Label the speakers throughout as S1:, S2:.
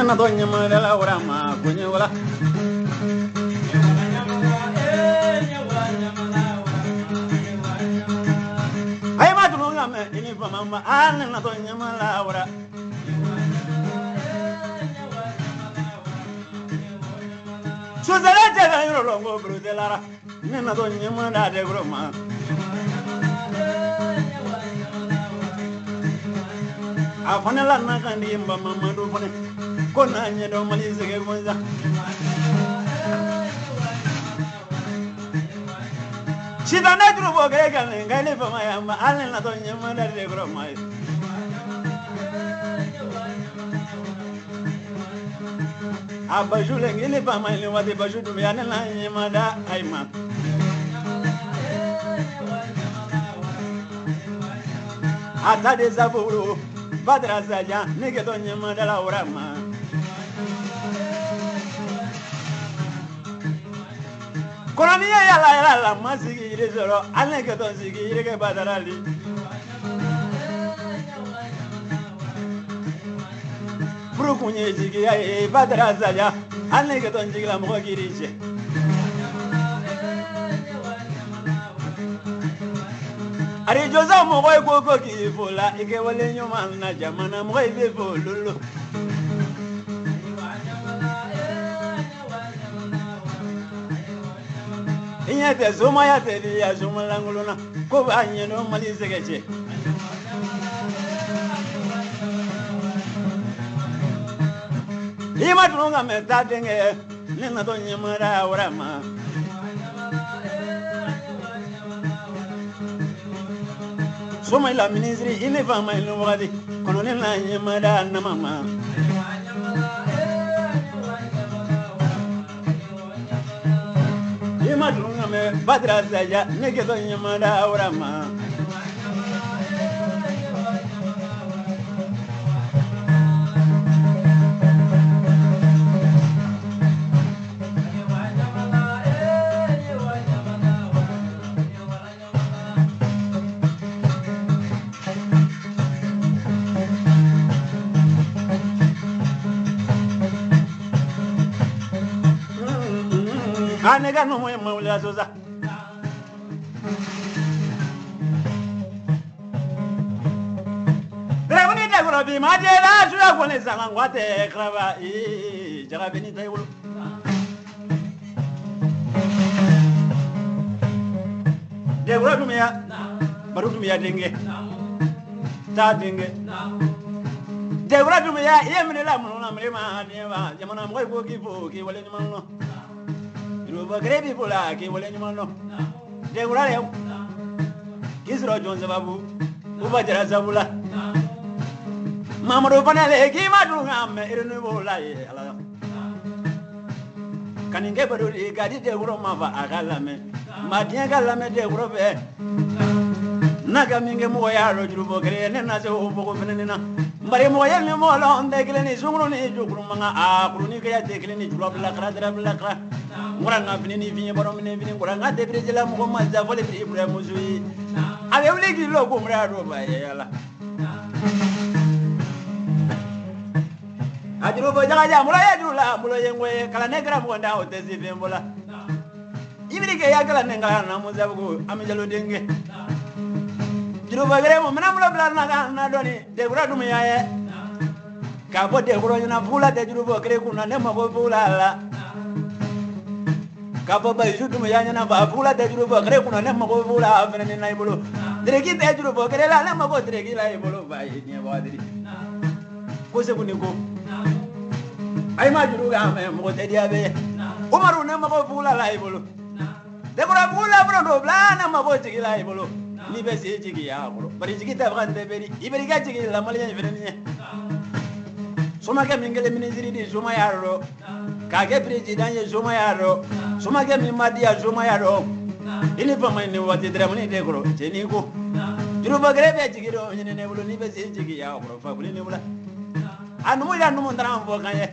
S1: na doña madela urama kunya wala ay ma tu ngame ini fa mama an na doña mala ura suzala jega yoro longo brudelara ni na doña mala de broma afane la na kandi mba mama do fane kona nya do mali zege gonza chida na duro bo ge ga ngale fa maya ma ale na do nya ma da de gro mai abajule ngile fa mai le wade bajudu ya na nya ma da ai ma ata de zaburu badra zaja nige doña madala urama koloniya yala la masigi ire zoro alne ke don sigi ire ke badarali brukunye sigi ya badra zaja alne ke don sigi la mo girije ari joza mo koy ko ki fola ike wale nyoma na jamana mo koy be fololo inya te zuma ya te ya zuma languluna ko ba nyeno mali segeche ima tunga meta denge nina to nyamara urama soma la ministre il va mai no wadi colonel la nyamada na mama ima dunga me badra zaja nege to nyamada urama anega no mo mawla zoza drevani da gro bi ma de la jura ko ne zanga ngwate kraba jaga beni tay wulu de gro dum ya baru dum ya denge ta denge de gro dum ya yemne la mo na mre ma de ba jamana mo ko ki wala ni man no Ruba grebi pula ki wole nyumano de gurale kisro jonze babu uba jara zabula mamaro panale ki madu ngam irnu bola ye ala kaninge badu gadi de guro mafa akala me madien kala me de guro be naga minge mo ya ro rubo gre ne na zo ubo ko fenena mbare mo ya ne mo lo onde gele ni zungro ni jukuru manga a kuru ni kaya de gele ni julo bla kra nguranga vinini vinye borom ne vini nguranga de brezela mo ma za vole bi ibrahim zui ale wle gi lo ko mra ro ba yala ajiro bo jaga ja mula ya jula mulo yengwe kala ne gram ko nda o tezi vembola ibiri ke ya kala ne ngala na mo za ko amijalo denge jiro ba gere mo mena mulo bla na doni de gura dum yaye ka bo de gura na fula de jiro bo gere kuna ne mo bo fula la kabo ba jutu mo yanya na ba fula de juro bo kare kuna ne mo ko fula afene ne nay bolo direki de juro bo kare la ne mo ko direki la e bolo ba yi ne ba diri ko se kuni ko ay ma juro ga me mo te dia be umaru ne mo ko fula la e bolo de ko la fula bro do bla na mo ko tigi la e bolo ni be se tigi ya bolo bari tigi ta ba de beri iberi ga tigi la mali ne fene ne soma ke mingele ministri di soma yaro kage president ye soma yaro soma ke mi madia soma yaro ini pamai ne wati dramani de gro jeni ko diro bagre be jigiro ne ne bulo ni be se jigi ya bro fa buli ne bula anu mo ya nu mo ndram fo kanye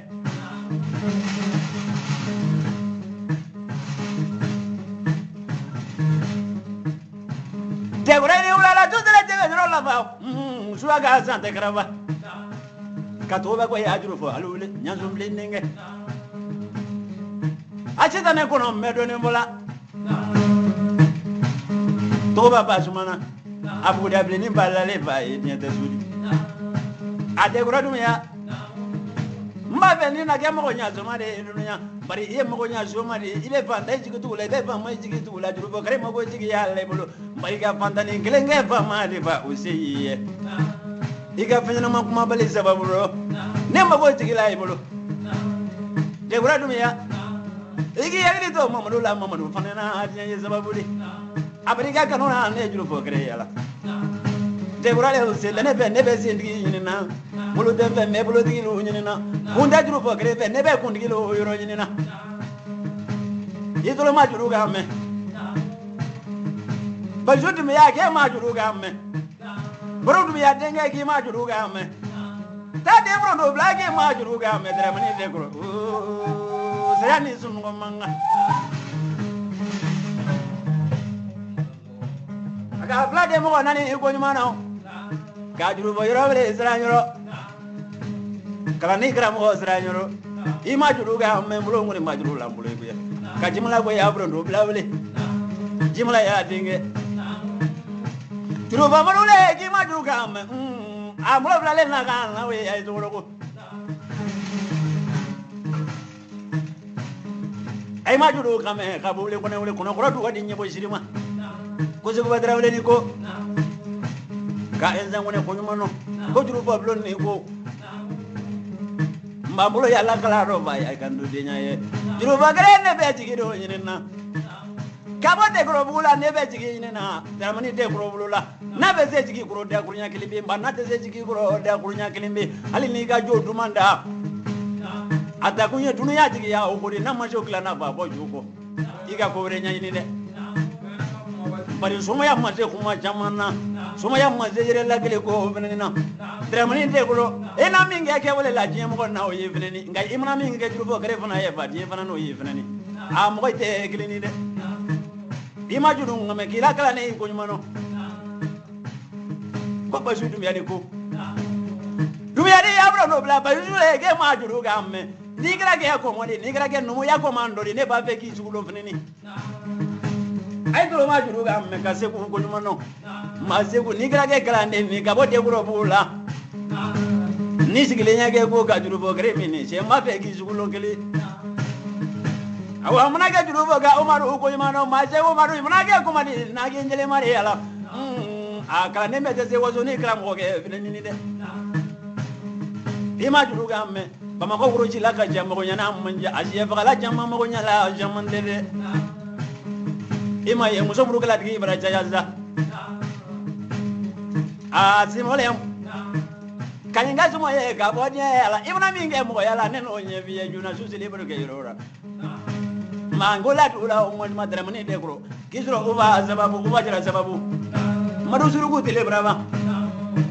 S1: de gro ne bula la tu de la jega la ba suaga sante kraba katoba ko ya juru fo alule nyanzum lindenge achita ne kono medo ne bola toba basumana abu da blini balale vai nyete sudi ade grodum ya mbabe ni na gemo ko nyazuma de dunya bari iye mo ko nyazuma de ibe fanda jigitu la ibe fama jigitu la juru bo kare mo ko jigi ya le bolo bari ga fanda ni gelenge fama de ba usiye iga fanya ma kuma bale sababu ro ne mo ko jigi la bolo de grodum ya igi yagri to mamadu la mamadu fanana adiye sababu de abariga kanona ne juru bo kare yala de gurale se le ne be sindigi nyina bulu de fe me bulu digi lu nyina kunda juru fo kare fe ne be kundigi lu yoro nyina yitolo ma juru ga me ba jotu me ya ke ma juru ga me buru ya denga ki ma juru ga me ta de bro no bla ke ma juru ga me dere mani de gro saya ni sun ngomanga aga bla de mo nani ko nyuma na ka juru bo yoro le sra nyoro kala ni gram ko sra nyoro I ma juru ga me bro ngori ma juru lambulo ko ya ka jimla ko ya bro ndo bla wele jimla ya dinge juru ba mo le ki ma juru ga me a mo bla le na ga na we ai to ko ai ma juru ga me ka bo le ko ne wele ko no ko du wadi nyebo shirima ko se ko badra wele ni ko ka enza ngone ko nyuma no ko juru ba blo ni ko mbabulo ya la kala ro ba ya kan do de nyaye juru ba gare ne be jigi do nyina ka bo de gro bula ne be jigi nyina da mani de gro bula na be se jigi gro de gro nya kilimbe mba na te se jigi gro de gro nya kilimbe ali ni ga jo dumanda ata kunye tunu ya jigi ya o ko de na ma jo kla na ba bo juko iga ko re nya ni de bari soma ya maze kuma jamana soma ya maze jere la gele ko benena dremani de gro ena minge ke wala la jiem ko na o yefneni ngai imna minge juru bo gare fana ye fa die fana no yefneni a mo te gilini de ima juru ngame kila kala ne ko nyumano ko ba su dum ya de ko dum ya de ya bro no bla ba juru le ke ma juru ga me ni gra ke ko mo de ni gra ke no mo ya ko mando de ne ba fe ki su lo fneni ay to ma juru ga me ka se ko nyumano ma se ko ni gra ke kala ne ni ka bo de gro bula ni sigile nya ke ko ka juru bo gre mini se ma fe ki su lo kele awa muna ke juru bo ga Umaru ko nyumano ma se Umaru muna ke ko ma di na ke njele mari yala a kala ne me se wazo ni kram ko ke fini ni de ima juru ga me ba ma ko wuro ci la ka jamma ko nyana manja asiye fa la jamma ma ko nyala jamman de ima ye muso muru kala digi bara jayaza a simolem kanyinga sumo ye ka bodye ala ibna minge mo yala neno nye biye juna susi libro ke yorora mangola tula o mo madra mane de gro kisro uba sababu uba jara sababu madu surugu tele brava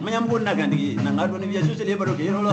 S1: manyam bunna gandigi na ngado ni biye susi libro ke yorolo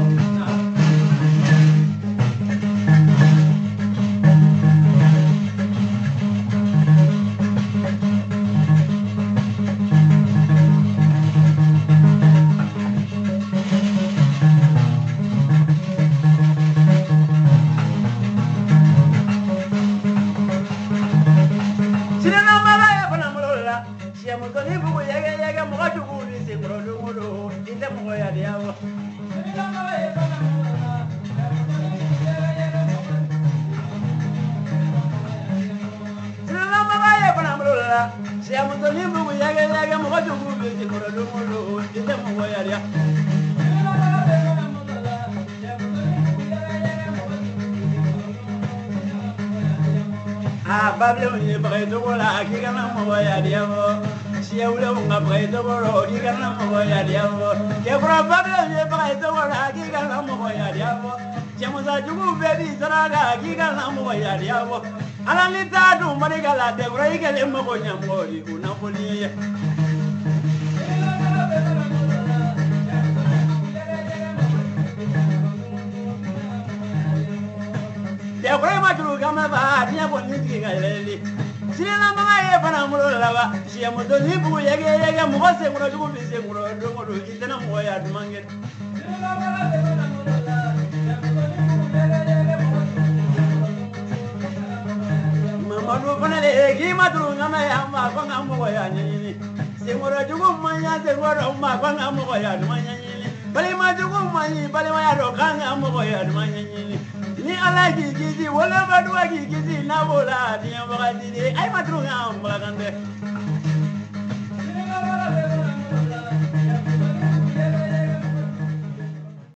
S1: Babylon ye bredo wala ki kana mo ya diamo si ewle nga bredo wala ki kana mo ya diamo ke bra Babylon ye bredo wala ki kana mo ya diamo jamo za jugu bebi saraga ki kana mo ya diamo ala ni ta du mari gala de bra igele mo ko nyamori una poliye de bra ma juru kama ba dia bo ni ki galeli sina mama ye bana mulo laba si ya mudo ni bu yege mo se ngoro jugu bi se ngoro do ngoro itena mo ya dumangen maturu ngana ya ma ko ngamo ya nyini singoro jugu manya singoro ma ko ngamo ya nyini bali ma jugu manyi bali ma ya ro kan ngamo ya nyini ni ala gigi wala badwa gigi na bola ni amagadi ay maturu ngam bagande